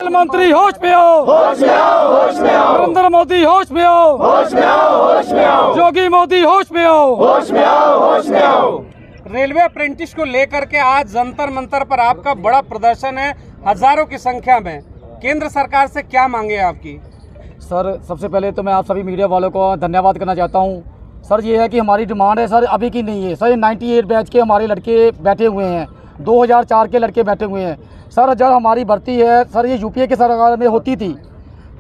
मंत्री होश में आओ, होश में आओ, होश में आओ। नरेंद्र मोदी होश में आओ, होश में आओ, होश में आओ। योगी मोदी होश में आओ, होश में आओ, होश में आओ। रेलवे अप्रेंटिस को लेकर के आज जंतर मंतर पर आपका बड़ा प्रदर्शन है, हजारों की संख्या में। केंद्र सरकार से क्या मांगे आपकी? सर सबसे पहले तो मैं आप सभी मीडिया वालों को धन्यवाद करना चाहता हूं। सर ये है कि हमारी डिमांड है सर अभी की नहीं है सर, 98 बैच के हमारे लड़के बैठे हुए हैं, 2004 के लड़के बैठे हुए हैं। सर जब हमारी भर्ती है सर ये यूपीए की सरकार में होती थी,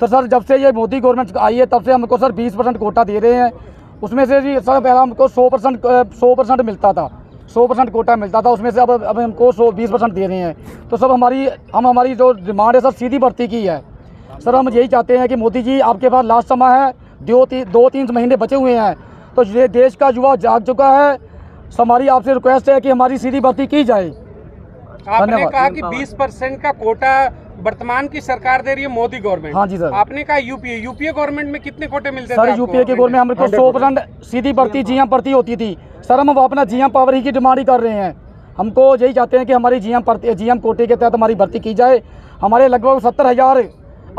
तो सर जब से ये मोदी गवर्नमेंट आई है तब से हमको सर 20% कोटा दे रहे हैं। उसमें से भी सर पहले हमको 100% मिलता था, 100% कोटा मिलता था, उसमें से अब हमको 20% दे रहे हैं। तो सब हमारी जो डिमांड है सर सीधी भर्ती की है। सर हम यही चाहते हैं कि मोदी जी आपके पास लास्ट समय है, 2-3 महीने बचे हुए हैं, तो ये देश का युवा जाग चुका है। हमारी आपसे रिक्वेस्ट है कि हमारी सीधी भर्ती की जाए। आपने कहा कि 20% का कोटा वर्तमान की सरकार दे रही है, मोदी गवर्नमेंट। हाँ जी सर। आपने कहा यूपीए गवर्नमेंट में कितने कोटे मिलते थे सर? आपको? यूपीए की गवर्नमेंट हमको 100% सीधी भर्ती जीएम भर्ती होती थी। सर हम अपना जीएम पावर ही की डिमांड ही कर रहे हैं। हमको यही चाहते हैं कि हमारी जीएम कोटे के तहत हमारी भर्ती की जाए। हमारे लगभग 70,000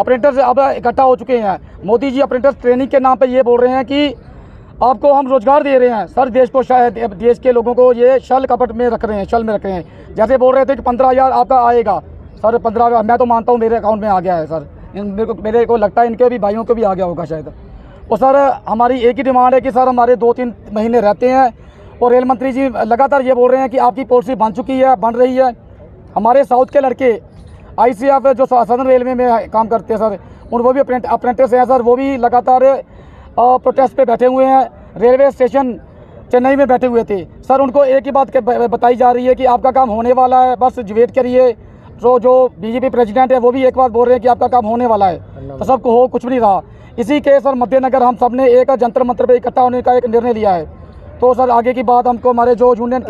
अप्रेंटिस अब इकट्ठा हो चुके हैं। मोदी जी अप्रेंटिस ट्रेनिंग के नाम पे ये बोल रहे हैं कि आपको हम रोजगार दे रहे हैं। सर देश को शायद देश के लोगों को ये छल कपट में रख रहे हैं, छल में रख रहे हैं। जैसे बोल रहे थे कि 15,000 आपका आएगा, सर 15,000 मैं तो मानता हूँ मेरे अकाउंट में आ गया है सर। मेरे को लगता है इनके भी भाइयों को भी आ गया होगा शायद। और सर हमारी एक ही डिमांड है कि सर हमारे 2-3 महीने रहते हैं और रेल मंत्री जी लगातार ये बोल रहे हैं कि आपकी पॉलिसी बन चुकी है, बन रही है। हमारे साउथ के लड़के ICF जो सदर्न रेलवे में काम करते हैं सर, वो भी अप्रेंटिस हैं सर, वो भी लगातार प्रोटेस्ट पे बैठे हुए हैं। रेलवे स्टेशन चेन्नई में बैठे हुए थे सर, उनको एक ही बात बताई जा रही है कि आपका काम होने वाला है, बस वेट करिए। तो जो बीजेपी प्रेसिडेंट है वो भी एक बात बोल रहे हैं कि आपका काम होने वाला है, तो सबको हो कुछ भी नहीं रहा। इसी के सर मद्देनजर हम सब ने एक जंतर मंत्र पे इकट्ठा होने का एक निर्णय लिया है। तो सर आगे की बात हमको हमारे जो यूनियन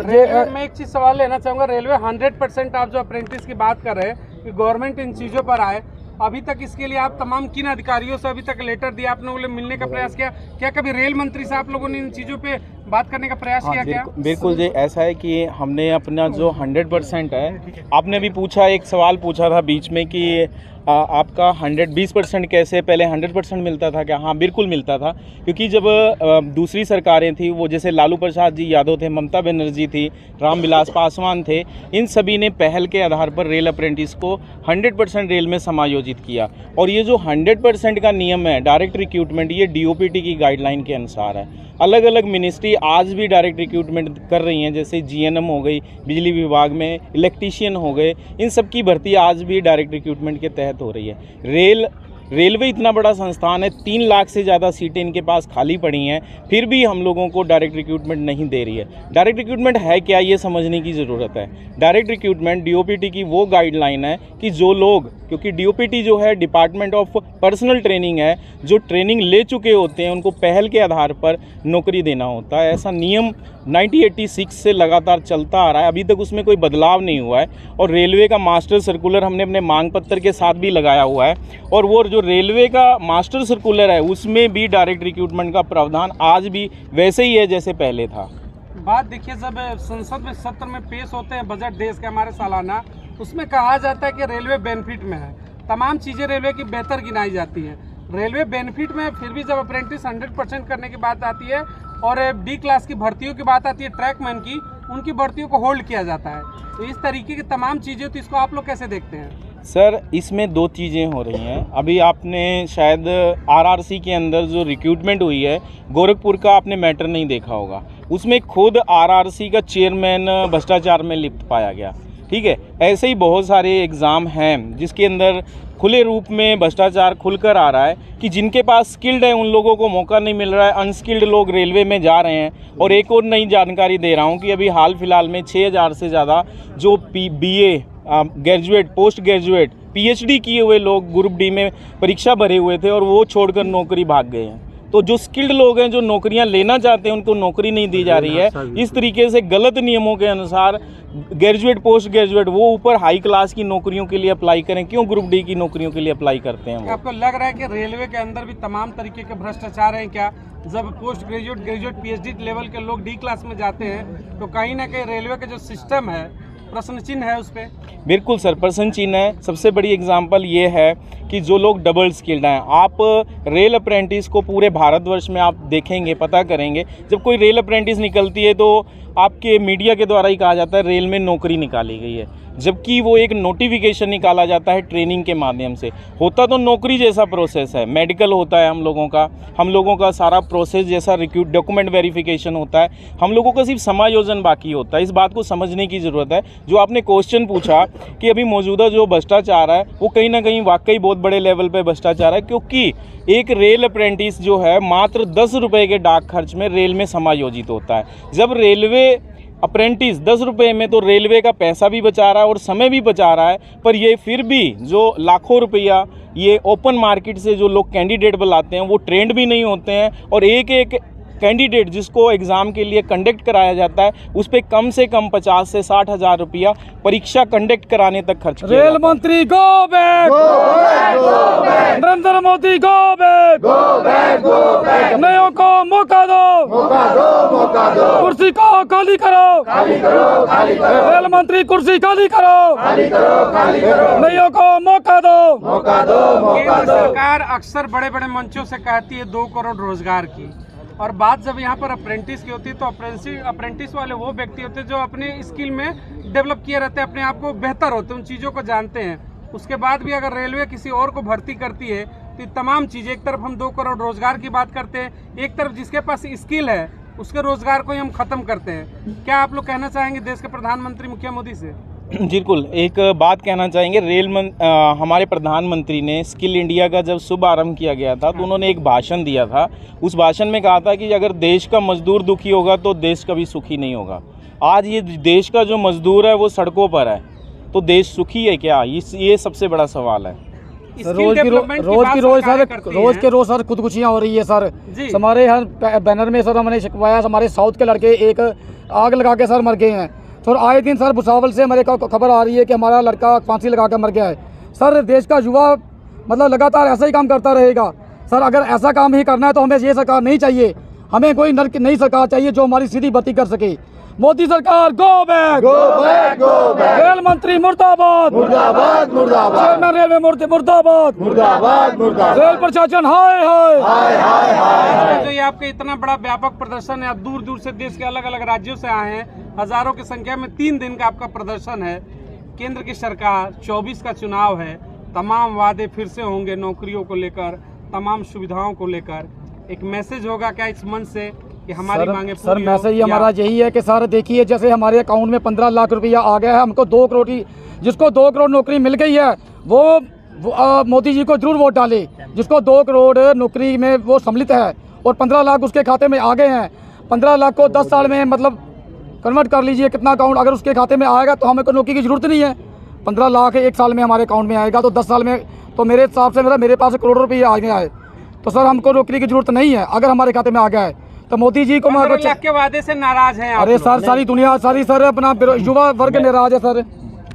मैं एक चीज सवाल लेना चाहूँगा। रेलवे 100% आप जो अप्रेंटिस की बात कर रहे हैं कि गवर्नमेंट इन चीज़ों पर आए, अभी तक इसके लिए आप तमाम किन अधिकारियों से अभी तक लेटर दिया, आप लोगों ने मिलने का प्रयास किया क्या? कभी रेल मंत्री से आप लोगों ने इन चीज़ों पे बात करने का प्रयास किया क्या? बिल्कुल जी, ऐसा है कि हमने अपना जो 100% है, आपने भी पूछा, एक सवाल पूछा था बीच में कि आपका 120% कैसे, पहले 100% मिलता था क्या? हाँ बिल्कुल मिलता था, क्योंकि जब दूसरी सरकारें थी, वो जैसे लालू प्रसाद जी यादव थे, ममता बनर्जी थी, रामविलास पासवान थे, इन सभी ने पहल के आधार पर रेल अप्रेंटिस को 100% रेल में समायोजित किया। और ये जो 100% का नियम है डायरेक्ट रिक्रूटमेंट, ये DOPT की गाइडलाइन के अनुसार है। अलग अलग मिनिस्ट्री आज भी डायरेक्ट रिक्रूटमेंट कर रही हैं, जैसे GNM हो गई, बिजली विभाग में इलेक्ट्रीशियन हो गए, इन सब की भर्ती आज भी डायरेक्ट रिक्रूटमेंट के तहत हो रही है। रेलवे इतना बड़ा संस्थान है, 3 लाख से ज़्यादा सीटें इनके पास खाली पड़ी हैं, फिर भी हम लोगों को डायरेक्ट रिक्रूटमेंट नहीं दे रही है। डायरेक्ट रिक्रूटमेंट है क्या, ये समझने की ज़रूरत है। डायरेक्ट रिक्रूटमेंट DOPT की वो गाइडलाइन है कि जो लोग, क्योंकि DOPT जो है डिपार्टमेंट ऑफ पर्सनल ट्रेनिंग है, जो ट्रेनिंग ले चुके होते हैं उनको पहल के आधार पर नौकरी देना होता है। ऐसा नियम 1986 से लगातार चलता आ रहा है, अभी तक उसमें कोई बदलाव नहीं हुआ है। और रेलवे का मास्टर सर्कुलर हमने अपने मांग पत्र के साथ भी लगाया हुआ है, और वो जो रेलवे का मास्टर सर्कुलर है उसमें भी डायरेक्ट रिक्रूटमेंट का प्रावधान आज भी वैसे ही है जैसे पहले था। बात देखिए, जब संसद में सत्र में पेश होते हैं बजट देश के हमारे सालाना, उसमें कहा जाता है कि रेलवे बेनिफिट में है, तमाम चीज़ें रेलवे की बेहतर गिनाई जाती है। रेलवे बेनिफिट में फिर भी जब अप्रेंटिस 100% करने की बात आती है और D क्लास की भर्तियों की बात आती है, ट्रैकमैन की, उनकी भर्तियों को होल्ड किया जाता है। तो इस तरीके की तमाम चीज़ें, तो इसको आप लोग कैसे देखते हैं? सर इसमें 2 चीज़ें हो रही हैं। अभी आपने शायद RRC के अंदर जो रिक्रूटमेंट हुई है, गोरखपुर का आपने मैटर नहीं देखा होगा, उसमें खुद RRC का चेयरमैन भ्रष्टाचार में लिप्त पाया गया। ठीक है, ऐसे ही बहुत सारे एग्ज़ाम हैं जिसके अंदर खुले रूप में भ्रष्टाचार खुलकर आ रहा है कि जिनके पास स्किल्ड है उन लोगों को मौका नहीं मिल रहा है, अनस्किल्ड लोग रेलवे में जा रहे हैं। और एक और नई जानकारी दे रहा हूं कि अभी हाल फिलहाल में 6,000 से ज़्यादा जो BA graduate, post graduate, PhD किए हुए लोग ग्रुप D में परीक्षा भरे हुए थे और वो छोड़कर नौकरी भाग गए हैं। तो जो स्किल्ड लोग हैं, जो नौकरियां लेना चाहते हैं, उनको नौकरी नहीं दी जा रही है। इस तरीके से गलत नियमों के अनुसार ग्रेजुएट, पोस्ट ग्रेजुएट वो ऊपर हाई क्लास की नौकरियों के लिए अप्लाई करें, क्यों ग्रुप D की नौकरियों के लिए अप्लाई करते हैं? आपको लग रहा है कि रेलवे के अंदर भी तमाम तरीके के भ्रष्टाचार हैं क्या? जब पोस्ट ग्रेजुएट, PhD लेवल के लोग D क्लास में जाते हैं तो कहीं ना कहीं रेलवे का जो सिस्टम है प्रश्न चिन्ह है उस पे? बिल्कुल सर, प्रश्न चिन्ह है। सबसे बड़ी एग्जांपल ये है कि जो लोग डबल स्किल्ड हैं, आप रेल अप्रेंटिस को पूरे भारतवर्ष में आप देखेंगे, पता करेंगे, जब कोई रेल अप्रेंटिस निकलती है तो आपके मीडिया के द्वारा ही कहा जाता है रेल में नौकरी निकाली गई है, जबकि वो एक नोटिफिकेशन निकाला जाता है ट्रेनिंग के माध्यम से। होता तो नौकरी जैसा प्रोसेस है, मेडिकल होता है हम लोगों का सारा प्रोसेस जैसा रिक्रूट डॉक्यूमेंट वेरिफिकेशन होता है, हम लोगों का सिर्फ समायोजन बाकी होता है। इस बात को समझने की ज़रूरत है। जो आपने क्वेश्चन पूछा कि अभी मौजूदा जो भ्रष्टाचार है वो कहीं ना कहीं वाकई बहुत बड़े लेवल पे भ्रष्टाचार है, क्योंकि एक रेल अप्रेंटिस जो है मात्र 10 रुपये के डाक खर्च में रेल में समायोजित होता है। जब रेलवे अप्रेंटिस 10 रुपये में तो रेलवे का पैसा भी बचा रहा है और समय भी बचा रहा है, पर ये फिर भी जो लाखों रुपया ये ओपन मार्केट से जो लोग कैंडिडेट बुलाते हैं वो ट्रेंड भी नहीं होते हैं, और एक एक कैंडिडेट जिसको एग्ज़ाम के लिए कंडक्ट कराया जाता है उस पर कम से कम 50 से 60 हज़ार रुपया परीक्षा कंडक्ट कराने तक खर्च किया रेल जाता है। मंत्री go back, Narendra Modi go back, नयों को मौका दो, कुर्सी को खाली करो, रेल मंत्री कुर्सी खाली करो, नयों को मौका दो। केंद्र सरकार अक्सर बड़े बड़े मंचों से कहती है 2 करोड़ रोजगार की, और बात जब यहाँ पर अप्रेंटिस की होती है तो अप्रेंटिस वाले वो व्यक्ति होते हैं जो अपने स्किल में डेवलप किए रहते हैं, अपने आप को बेहतर होते हैं, उन चीज़ों को जानते हैं। उसके बाद भी अगर रेलवे किसी और को भर्ती करती है तो ये तमाम चीज़ें, एक तरफ हम 2 करोड़ रोजगार की बात करते हैं, एक तरफ जिसके पास स्किल है उसके रोजगार को ही हम खत्म करते हैं। क्या आप लोग कहना चाहेंगे देश के प्रधानमंत्री मुखिया मोदी से? बिल्कुल, एक बात कहना चाहेंगे। हमारे प्रधानमंत्री ने स्किल इंडिया का जब शुभारंभ किया गया था तो उन्होंने एक भाषण दिया था। उस भाषण में कहा था कि अगर देश का मजदूर दुखी होगा तो देश कभी सुखी नहीं होगा। आज ये देश का जो मजदूर है वो सड़कों पर है, तो देश सुखी है क्या? ये सबसे बड़ा सवाल है। रोज के रोज सर खुदकुशियाँ हो रही है सर। हमारे हर बैनर में सर हमने शिकवाया, हमारे साउथ के लड़के एक आग लगा के सर मर गए हैं। सर आए दिन सर भुसावल से मेरे को खबर आ रही है कि हमारा लड़का फांसी लगा कर मर गया है। सर देश का युवा मतलब लगातार ऐसा ही काम करता रहेगा। सर अगर ऐसा काम ही करना है तो हमें ये सरकार नहीं चाहिए, हमें कोई नई सरकार चाहिए जो हमारी सीधी भर्ती कर सके। मोदी सरकार गो बैक, रेल मंत्री मुर्दाबाद, चेयरमैन रेलवे मुर्दाबाद, रेल प्रशासन हाय हाय। जो ये आपके इतना बड़ा व्यापक प्रदर्शन है, दूर दूर से देश के अलग अलग राज्यों से आए हैं, हजारों की संख्या में 3 दिन का आपका प्रदर्शन है। केंद्र की सरकार 24 का चुनाव है, तमाम वादे फिर से होंगे नौकरियों को लेकर, तमाम सुविधाओं को लेकर। एक मैसेज होगा क्या इस मंच से कि हमारी मांगे सर मैसेज हमारा यही है कि सर देखिए जैसे हमारे अकाउंट में 15 लाख रुपया आ गया है, हमको 2 करोड़ की, जिसको 2 करोड़ नौकरी मिल गई है वो मोदी जी को जरूर वोट डाले। जिसको 2 करोड़ नौकरी में वो सम्मिलित है और 15 लाख उसके खाते में आ गए हैं, 15 लाख को 10 साल में मतलब कन्वर्ट कर लीजिए कितना अकाउंट अगर उसके खाते में आएगा तो हमें कोई नौकरी की जरूरत नहीं है। 15 लाख 1 साल में हमारे अकाउंट में आएगा तो 10 साल में तो मेरे हिसाब से मेरे पास करोड़ों रुपये आ गया है, तो सर हमको नौकरी की जरूरत नहीं है। अगर हमारे खाते में आ गया है तो मोदी जी को 15 लाख के वादे से नाराज हैं आप? अरे सर सारी दुनिया सारी सर अपना युवा वर्ग नाराज है सर।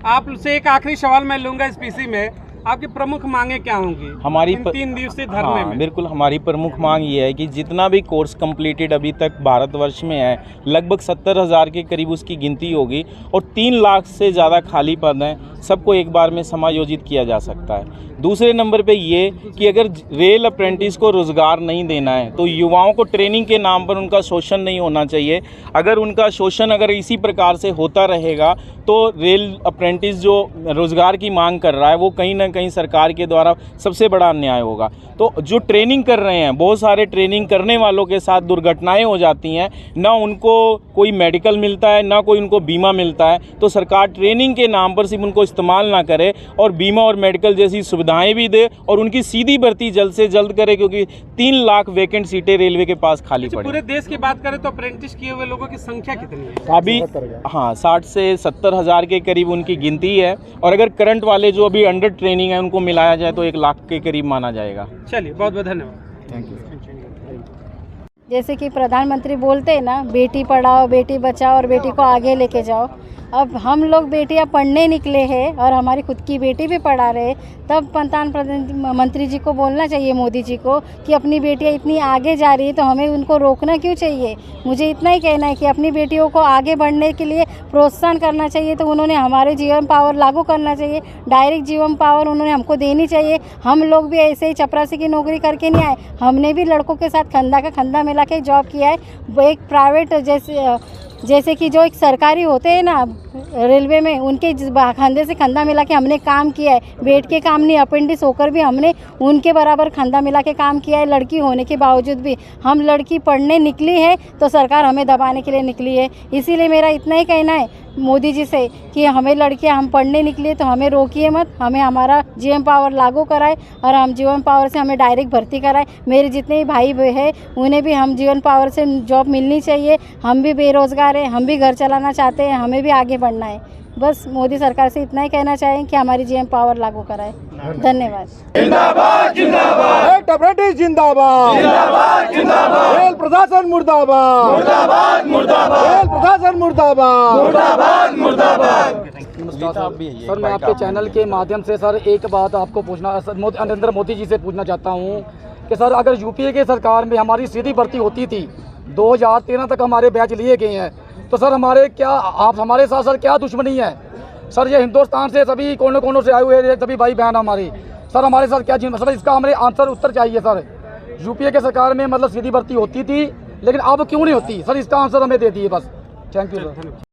आप से एक आखिरी सवाल मैं लूंगा इस पीसी में, आपकी प्रमुख मांगे क्या होंगी हमारी 3 दिवसीय धरने में? बिल्कुल, हमारी प्रमुख मांग ये है कि जितना भी कोर्स कंप्लीटेड अभी तक भारतवर्ष में है लगभग 70,000 के करीब उसकी गिनती होगी और 3 लाख से ज़्यादा खाली पद हैं, सबको एक बार में समायोजित किया जा सकता है। दूसरे नंबर पे ये कि अगर रेल अप्रेंटिस को रोज़गार नहीं देना है तो युवाओं को ट्रेनिंग के नाम पर उनका शोषण नहीं होना चाहिए। अगर उनका शोषण अगर इसी प्रकार से होता रहेगा तो रेल अप्रेंटिस जो रोज़गार की मांग कर रहा है वो कहीं ना कहीं सरकार के द्वारा सबसे बड़ा अन्याय होगा। तो जो ट्रेनिंग कर रहे हैं, बहुत सारे ट्रेनिंग करने वालों के साथ दुर्घटनाएं हो जाती हैं, ना उनको कोई मेडिकल मिलता है ना कोई उनको बीमा मिलता है। तो सरकार ट्रेनिंग के नाम पर सिर्फ उनको इस्तेमाल ना करे और बीमा और मेडिकल जैसी सुविधाएं भी दे और उनकी सीधी भर्ती जल्द से जल्द करे, क्योंकि 3 लाख वैकेंट सीटें रेलवे के पास खाली पड़ी। पूरे देश की बात करें तो अप्रेंटिस किए हुए लोगों की संख्या कितनी है अभी? हाँ, 60 से 70 हज़ार के करीब उनकी गिनती है और अगर करंट वाले जो अभी अंडर ट्रेनिंग है उनको मिलाया जाए तो 1 लाख के करीब माना जाएगा। चलिए, बहुत बहुत धन्यवाद। Thank you. जैसे कि प्रधानमंत्री बोलते हैं ना, बेटी पढ़ाओ बेटी बचाओ और बेटी को आगे लेके जाओ। अब हम लोग बेटियां पढ़ने निकले हैं और हमारी खुद की बेटी भी पढ़ा रहे, तब प्रधानमंत्री जी को बोलना चाहिए, मोदी जी को, कि अपनी बेटियां इतनी आगे जा रही है तो हमें उनको रोकना क्यों चाहिए। मुझे इतना ही कहना है कि अपनी बेटियों को आगे बढ़ने के लिए प्रोत्साहन करना चाहिए, तो उन्होंने हमारे जीवन पावर लागू करना चाहिए, डायरेक्ट जीवन पावर उन्होंने हमको देनी चाहिए। हम लोग भी ऐसे ही चपरासी की नौकरी करके नहीं आए, हमने भी लड़कों के साथ कंधा का कंधा मिला के जॉब किया है। एक प्राइवेट जैसे कि जो एक सरकारी होते हैं ना रेलवे में, उनके कंधे से कंधा मिला के हमने काम किया है। बैठ के काम नहीं, अपेंडिक्स होकर भी हमने उनके बराबर कंधा मिला के काम किया है। लड़की होने के बावजूद भी हम लड़की पढ़ने निकली है तो सरकार हमें दबाने के लिए निकली है। इसीलिए मेरा इतना ही कहना है मोदी जी से कि हमें लड़कियां, हम पढ़ने निकले तो हमें रोकिए मत, हमें हमारा जीवन पावर लागू कराए और हम जीवन पावर से हमें डायरेक्ट भर्ती कराए। मेरे जितने भी भाई हैं उन्हें भी हम जीवन पावर से जॉब मिलनी चाहिए। हम भी बेरोज़गार हैं, हम भी घर चलाना चाहते हैं, हमें भी आगे बढ़ना है। बस मोदी सरकार से इतना ही कहना चाहें कि हमारी जीवन पावर लागू कराए। धन्यवाद। जिंदाबाद जिंदाबाद अप्रेंटिस जिंदाबाद जिंदाबाद जिंदाबाद रेल प्रशासन मुर्दाबाद मुर्दाबाद मुर्दाबाद रेल प्रशासन मुर्दाबाद मुर्दाबाद मुर्दाबाद। सर, मैं आपके चैनल के माध्यम से सर एक बात आपको पूछना, नरेंद्र मोदी जी से पूछना चाहता हूँ कि सर अगर यूपीए के सरकार में हमारी सीधी भर्ती होती थी, 2013 तक हमारे बैच लिए गए हैं, तो सर हमारे साथ सर क्या दुश्मनी है? सर ये हिंदुस्तान से सभी कोनों से आए हुए हैं, सभी भाई बहन हमारे, सर हमारे साथ क्या सर इसका हमें उत्तर चाहिए। सर यूपीए के सरकार में मतलब सीधी भर्ती होती थी, लेकिन अब क्यों नहीं होती? सर इसका आंसर हमें दे दिए बस। Thank you sir.